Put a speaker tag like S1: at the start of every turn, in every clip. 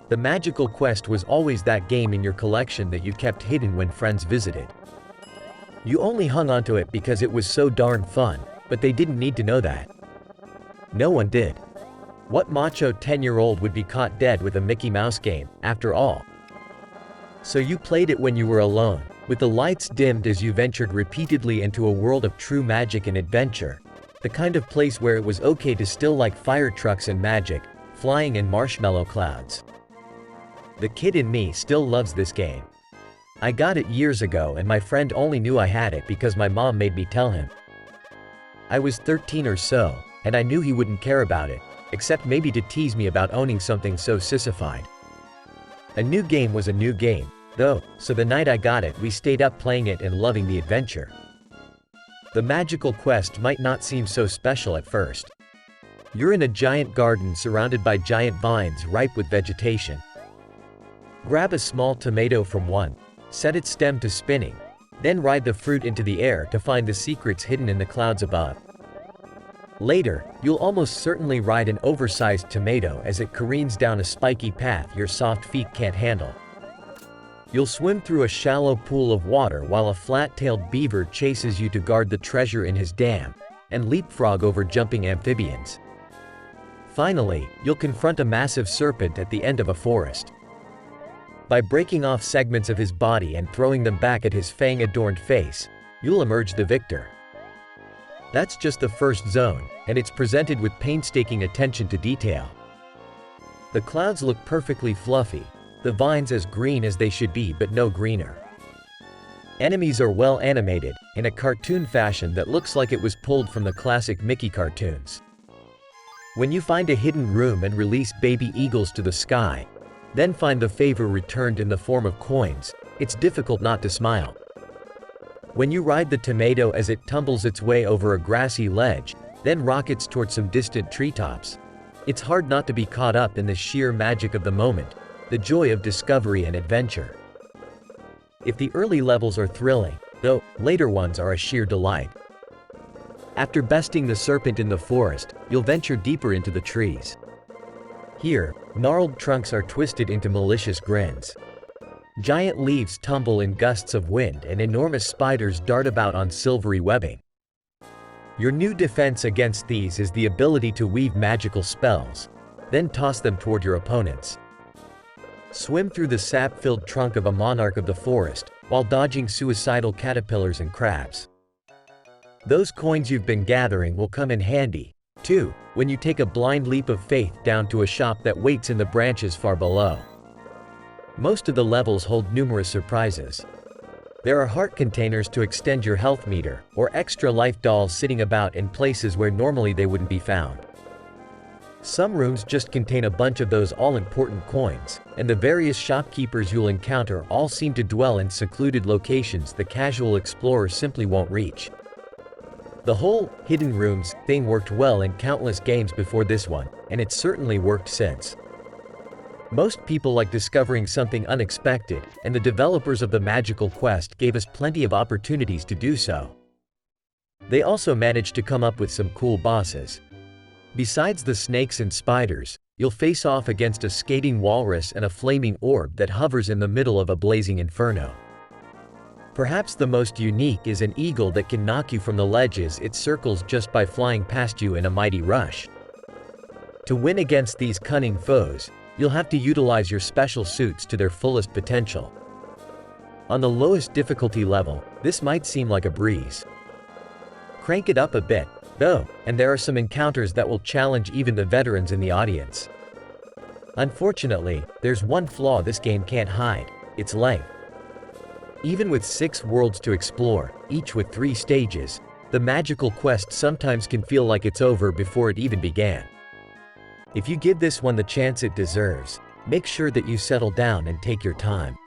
S1: The magical quest was always that game in your collection that you kept hidden when friends visited. You only hung onto it because it was so darn fun, but they didn't need to know that. No one did. What macho 10-year-old would be caught dead with a Mickey Mouse game, after all? So you played it when you were alone, with the lights dimmed as you ventured repeatedly into a world of true magic and adventure. The kind of place where it was okay to still like fire trucks and magic, flying in marshmallow clouds. The kid in me still loves this game. I got it years ago and my friend only knew I had it because my mom made me tell him. I was 13 or so, and I knew he wouldn't care about it, except maybe to tease me about owning something so sissified. A new game was a new game, though, so the night I got it we stayed up playing it and loving the adventure. The magical quest might not seem so special at first. You're in a giant garden surrounded by giant vines ripe with vegetation. Grab a small tomato from one, set its stem to spinning, then ride the fruit into the air to find the secrets hidden in the clouds above. Later, you'll almost certainly ride an oversized tomato as it careens down a spiky path your soft feet can't handle. You'll swim through a shallow pool of water while a flat-tailed beaver chases you to guard the treasure in his dam, and leapfrog over jumping amphibians. Finally, you'll confront a massive serpent at the end of a forest. By breaking off segments of his body and throwing them back at his fang-adorned face, you'll emerge the victor. That's just the first zone, and it's presented with painstaking attention to detail. The clouds look perfectly fluffy, the vines as green as they should be but no greener. Enemies are well animated, in a cartoon fashion that looks like it was pulled from the classic Mickey cartoons. When you find a hidden room and release baby eagles to the sky, then find the favor returned in the form of coins, it's difficult not to smile. When you ride the tomato as it tumbles its way over a grassy ledge, then rockets towards some distant treetops, it's hard not to be caught up in the sheer magic of the moment, the joy of discovery and adventure. If the early levels are thrilling, though, later ones are a sheer delight. After besting the serpent in the forest, you'll venture deeper into the trees. Here, gnarled trunks are twisted into malicious grins. Giant leaves tumble in gusts of wind and enormous spiders dart about on silvery webbing. Your new defense against these is the ability to weave magical spells, then toss them toward your opponents. Swim through the sap-filled trunk of a monarch of the forest, while dodging suicidal caterpillars and crabs. Those coins you've been gathering will come in handy, too, when you take a blind leap of faith down to a shop that waits in the branches far below. Most of the levels hold numerous surprises. There are heart containers to extend your health meter, or extra life dolls sitting about in places where normally they wouldn't be found. Some rooms just contain a bunch of those all-important coins, and the various shopkeepers you'll encounter all seem to dwell in secluded locations the casual explorer simply won't reach. The whole hidden rooms thing worked well in countless games before this one, and it's certainly worked since. Most people like discovering something unexpected, and the developers of the magical quest gave us plenty of opportunities to do so. They also managed to come up with some cool bosses. Besides the snakes and spiders, you'll face off against a skating walrus and a flaming orb that hovers in the middle of a blazing inferno. Perhaps the most unique is an eagle that can knock you from the ledges it circles just by flying past you in a mighty rush. To win against these cunning foes, you'll have to utilize your special suits to their fullest potential. On the lowest difficulty level, this might seem like a breeze. Crank it up a bit, though, and there are some encounters that will challenge even the veterans in the audience. Unfortunately, there's one flaw this game can't hide: its length. Even with 6 worlds to explore, each with 3 stages, the magical quest sometimes can feel like it's over before it even began. If you give this one the chance it deserves, make sure that you settle down and take your time.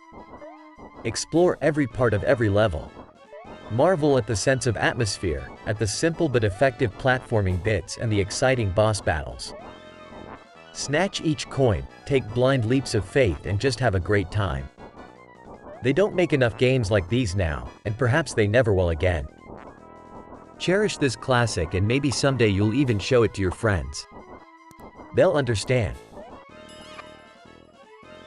S1: Explore every part of every level. Marvel at the sense of atmosphere, at the simple but effective platforming bits and the exciting boss battles. Snatch each coin, take blind leaps of faith and just have a great time. They don't make enough games like these now, and perhaps they never will again. Cherish this classic and maybe someday you'll even show it to your friends. They'll understand.